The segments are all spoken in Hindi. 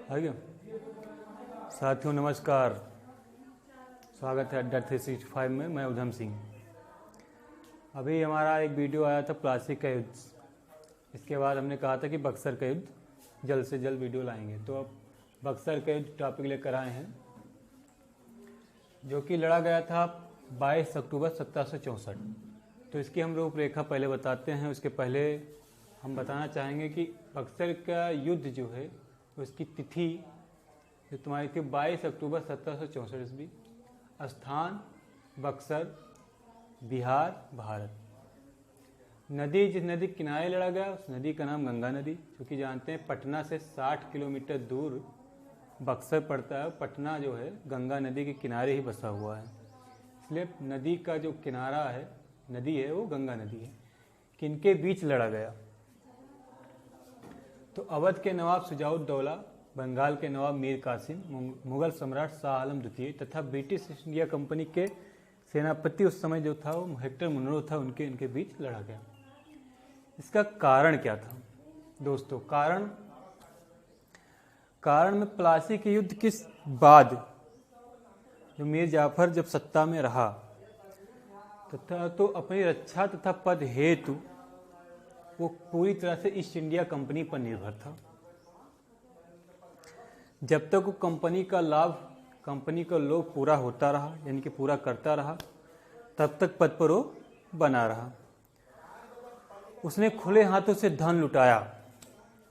आ गया। साथियों नमस्कार, स्वागत है अड्डा 365 में। मैं उधम सिंह। अभी हमारा एक वीडियो आया था प्लासी का युद्ध। इसके बाद हमने कहा था कि बक्सर का युद्ध जल्द से जल्द वीडियो लाएंगे, तो अब बक्सर का युद्ध टॉपिक लेकर आए हैं, जो कि लड़ा गया था 22 अक्टूबर 1764। तो इसकी हम रूपरेखा पहले बताते हैं। उसके पहले हम बताना चाहेंगे कि बक्सर का युद्ध जो है उसकी तिथि जो तुम्हारी थी 22 अक्टूबर 1764 ईस्वी, स्थान बक्सर, बिहार, भारत। नदी, जिस नदी के किनारे लड़ा गया उस नदी का नाम गंगा नदी, क्योंकि जानते हैं पटना से 60 किलोमीटर दूर बक्सर पड़ता है। पटना जो है गंगा नदी के किनारे ही बसा हुआ है, इसलिए नदी का जो किनारा है, नदी है, वो गंगा नदी है। किनके बीच लड़ा गया? तो अवध के नवाब शुजाउद्दौला, बंगाल के नवाब मीर कासिम, मुगल सम्राट शाह आलम द्वितीय तथा ब्रिटिश ईस्ट इंडिया कंपनी के सेनापति उस समय जो था वो हेक्टर मुनरो था, इनके बीच लड़ा गया। इसका कारण क्या था दोस्तों? कारण में प्लासी के युद्ध के बाद जो मीर जाफर जब सत्ता में रहा तथा तो अपनी रक्षा तथा पद हेतु वो पूरी तरह से ईस्ट इंडिया कंपनी पर निर्भर था। जब तक वो कंपनी का लाभ, कंपनी का लोभ पूरा होता रहा, यानी कि पूरा करता रहा, तब तक पद पर वो बना रहा। उसने खुले हाथों से धन लुटाया,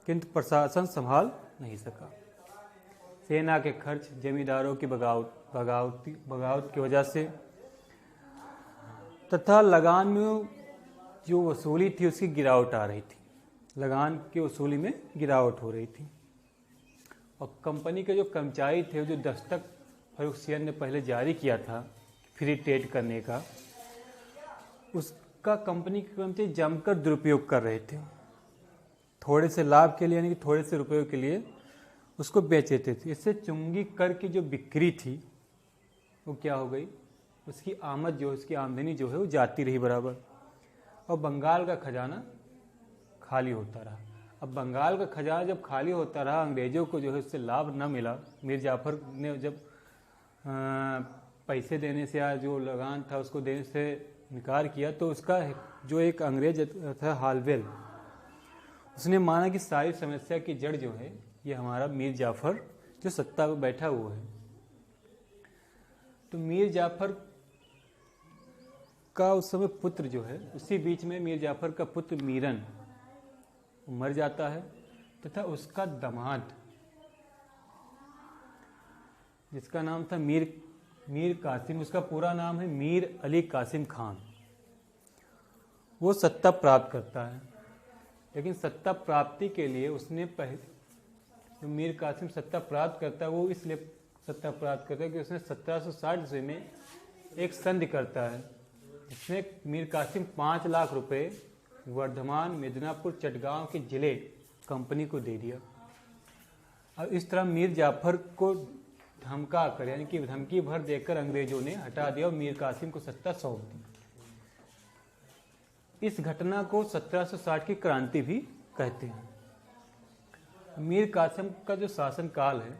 किंतु प्रशासन संभाल नहीं सका। सेना के खर्च, जमींदारों की बगावत की वजह से तथा लगान में जो वसूली थी उसकी गिरावट आ रही थी। लगान की वसूली में गिरावट हो रही थी। और कंपनी के जो कर्मचारी थे, जो दस्तक फर्रुख सियन ने पहले जारी किया था फ्री ट्रेड करने का, उसका कंपनी के कर्मचारी जमकर दुरुपयोग कर रहे थे। थोड़े से लाभ के लिए, यानी कि थोड़े से रुपयों के लिए उसको बेच देते थे। इससे चुंगी कर की जो बिक्री थी वो क्या हो गई? उसकी आमद जो, उसकी आमदनी जो है वो जाती रही बराबर, और बंगाल का खजाना खाली होता रहा। अब बंगाल का खजाना जब खाली होता रहा, अंग्रेजों को जो है उससे लाभ न मिला। मीर जाफर ने जब पैसे देने से या जो लगान था उसको देने से इनकार किया, तो उसका जो एक अंग्रेज था हालवेल, उसने माना कि सारी समस्या की जड़ जो है ये हमारा मीर जाफर जो सत्ता पर बैठा हुआ है। तो मीर जाफर का उस समय पुत्र जो है, उसी बीच में मीर जाफर का पुत्र मीरन मर जाता है तथा उसका दामाद, जिसका नाम था मीर कासिम, उसका पूरा नाम है मीर अली कासिम खान, वो सत्ता प्राप्त करता है। लेकिन सत्ता प्राप्ति के लिए उसने जो मीर कासिम सत्ता प्राप्त करता है, वो इसलिए सत्ता प्राप्त करता है कि उसने 1760 ईस्वी में एक संधि करता है, जिसमें मीर कासिम 5 लाख रुपए वर्धमान, मिदनापुर, चटगांव के जिले कंपनी को दे दिया। अब इस तरह मीर जाफर को धमका कर, यानी कि धमकी भर देकर अंग्रेजों ने हटा दिया और मीर कासिम को सत्ता सौंप दी। इस घटना को 1760 की क्रांति भी कहते हैं। मीर कासिम का जो शासन काल है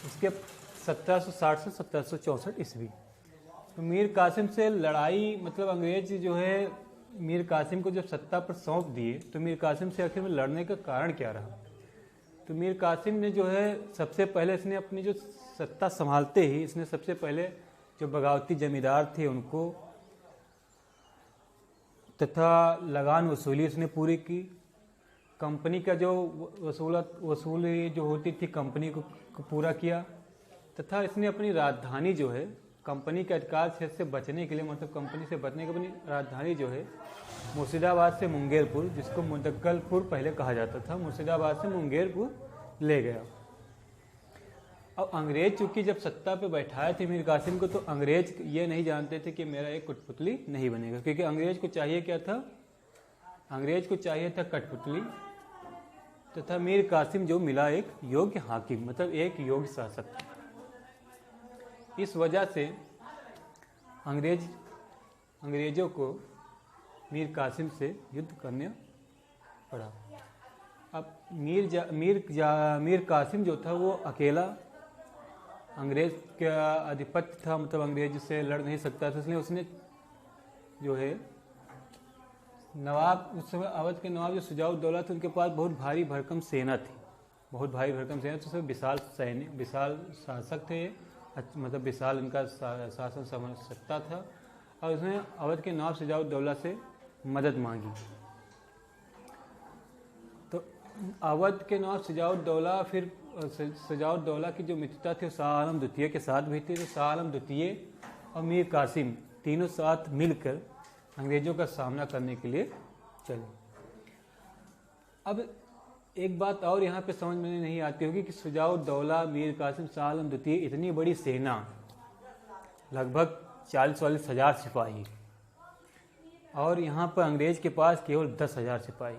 उसके 1760 से 1764 ईस्वी। तो मीर कासिम से लड़ाई, मतलब अंग्रेज जो है मीर कासिम को जब सत्ता पर सौंप दिए, तो मीर कासिम से आखिर में लड़ने का कारण क्या रहा? तो मीर कासिम ने जो है सबसे पहले इसने अपनी जो सत्ता संभालते ही इसने सबसे पहले जो बगावती जमींदार थे उनको तथा लगान वसूली उसने पूरी की। कंपनी का जो वसूली जो होती थी कंपनी को पूरा किया, तथा इसने अपनी राजधानी जो है कंपनी के अधिकार क्षेत्र से बचने के लिए, मतलब कंपनी से बचने के लिए अपनी राजधानी जो है मुर्शिदाबाद से मुंगेरपुर, जिसको मुदक्कलपुर पहले कहा जाता था, मुर्शिदाबाद से मुंगेरपुर ले गया। अब अंग्रेज चूंकि जब सत्ता पे बैठाए थे मीर कासिम को, तो अंग्रेज ये नहीं जानते थे कि मेरा एक कठपुतली नहीं बनेगा, क्योंकि अंग्रेज को चाहिए क्या था? अंग्रेज को चाहिए था कठपुतली, तथा मीर कासिम जो मिला एक योग्य हाकिम, मतलब एक योग्य शासक। इस वजह से अंग्रेजों को मीर कासिम से युद्ध करना पड़ा। अब मीर कासिम जो था वो अकेला अंग्रेज का आधिपत्य था, मतलब अंग्रेज से लड़ नहीं सकता था, इसलिए उसने जो है नवाब, उस समय अवध के नवाब जो शुजाउद्दौला थे उनके पास बहुत भारी भरकम सेना थी, बहुत भारी भरकम सेना, तो विशाल सैनिक, विशाल शासक थे, मतलब विशाल इनका शासन सत्ता था। और उसने अवध के नवाब शुजाउद्दौला से मदद मांगी। तो अवध के नवाब शुजाउद्दौला, फिर शुजाउद्दौला की जो मित्रता थी शाह आलम द्वितीय के साथ भी थी। तो शाह आलम द्वितीय और मीर कासिम तीनों साथ मिलकर अंग्रेजों का सामना करने के लिए चले। अब एक बात और यहाँ पे समझ में नहीं आती होगी कि शुजाउद्दौला, मीर कासिम, शाह आलम द्वितीय, इतनी बड़ी सेना, लगभग 40-40 हज़ार सिपाही, और यहाँ पर अंग्रेज के पास केवल 10,000 सिपाही,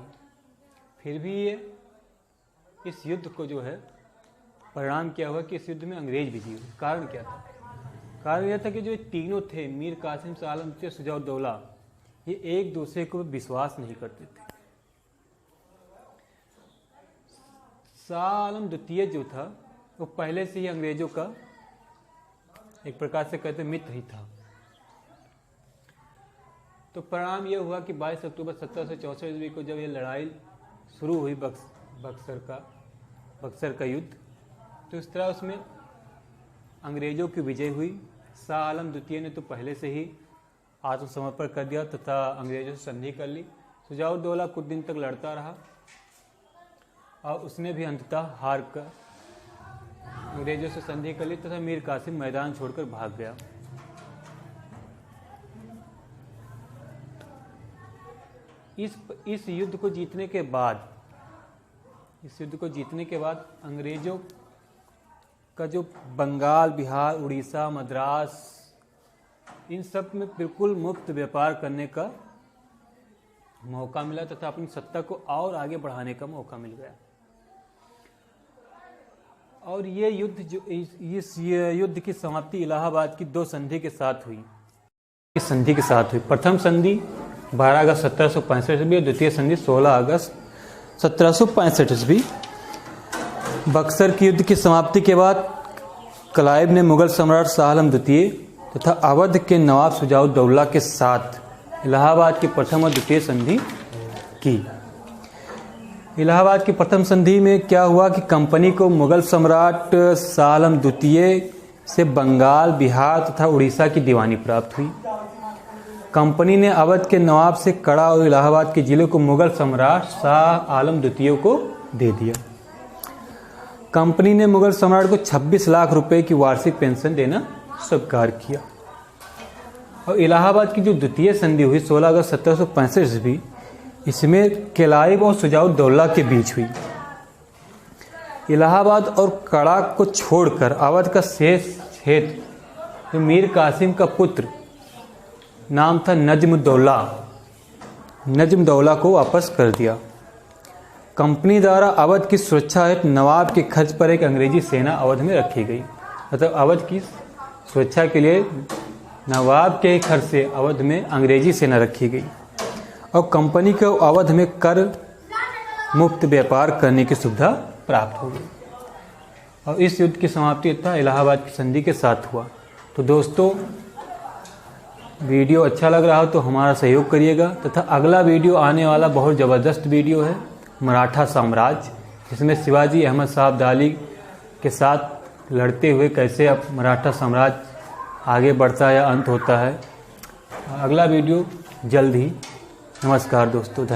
फिर भी ये इस युद्ध को जो है, परिणाम क्या हुआ कि इस युद्ध में अंग्रेज विजयी हुए। कारण क्या था? कारण यह था कि जो तीनों थे, मीर कासिम, शाह आलम द्वितीय, शुजाउद्दौला, ये एक दूसरे को विश्वास नहीं करते थे। शाह आलम द्वितीय जो था वो पहले से ही अंग्रेजों का एक प्रकार से कहते मित्र ही था। तो परिणाम यह हुआ कि 22 अक्टूबर 1764 ईस्वी को जब ये लड़ाई शुरू हुई, बक्सर का युद्ध, तो इस तरह उसमें अंग्रेजों की विजय हुई। शाह आलम द्वितीय ने तो पहले से ही आत्मसमर्पण कर दिया तथा अंग्रेजों से संधि कर ली। शुजाउद्दौला कुछ दिन तक लड़ता रहा और उसने भी अंततः हार कर अंग्रेजों से संधि कर ली तथा मीर कासिम मैदान छोड़कर भाग गया। इस युद्ध को जीतने के बाद अंग्रेजों का जो बंगाल, बिहार, उड़ीसा, मद्रास, इन सब में बिल्कुल मुक्त व्यापार करने का मौका मिला तथा अपनी सत्ता को और आगे बढ़ाने का मौका मिल गया। और ये युद्ध जो इस युद्ध की समाप्ति इलाहाबाद की 2 संधि के साथ हुई। इस संधि के साथ हुई प्रथम संधि 12 अगस्त 1765 ईस्वी और द्वितीय संधि 16 अगस्त 1765 ईस्वी। बक्सर की युद्ध की समाप्ति के बाद क्लाइव ने मुगल सम्राट शाह आलम द्वितीय तथा अवध के नवाब शुजाउद्दौला के साथ इलाहाबाद की प्रथम और द्वितीय संधि की। इलाहाबाद की प्रथम संधि में क्या हुआ कि कंपनी को मुगल सम्राट शाह आलम द्वितीय से बंगाल, बिहार तथा उड़ीसा की दीवानी प्राप्त हुई। कंपनी ने अवध के नवाब से कड़ा और इलाहाबाद के जिले को मुगल सम्राट शाह आलम द्वितीय को दे दिया। कंपनी ने मुगल सम्राट को 26 लाख रुपए की वार्षिक पेंशन देना स्वीकार किया। और इलाहाबाद की जो द्वितीय संधि हुई 16 अगस्त 1765 ईस्वी, इसमें क्लाइव और शुजाउद्दौला के बीच हुई। इलाहाबाद और कड़ा को छोड़कर अवध का शेष क्षेत्र जो मीर कासिम का पुत्र नाम था नजमुद्दौला को वापस कर दिया। कंपनी द्वारा अवध की सुरक्षा हेतु नवाब के खर्च पर एक अंग्रेजी सेना अवध में रखी गई। मतलब अवध की सुरक्षा के लिए नवाब के खर्च से अवध में अंग्रेजी सेना रखी गई और कंपनी को अवध में कर मुक्त व्यापार करने की सुविधा प्राप्त हो गई। और इस युद्ध की समाप्ति तथा इलाहाबाद की संधि के साथ हुआ। तो दोस्तों, वीडियो अच्छा लग रहा हो तो हमारा सहयोग करिएगा तथा अगला वीडियो आने वाला बहुत ज़बरदस्त वीडियो है, मराठा साम्राज्य, जिसमें शिवाजी अहमद शाह अब्दाली के साथ लड़ते हुए कैसे अब मराठा साम्राज्य आगे बढ़ता है या अंत होता है। अगला वीडियो जल्द ही। नमस्कार दोस्तों, धन्यवाद।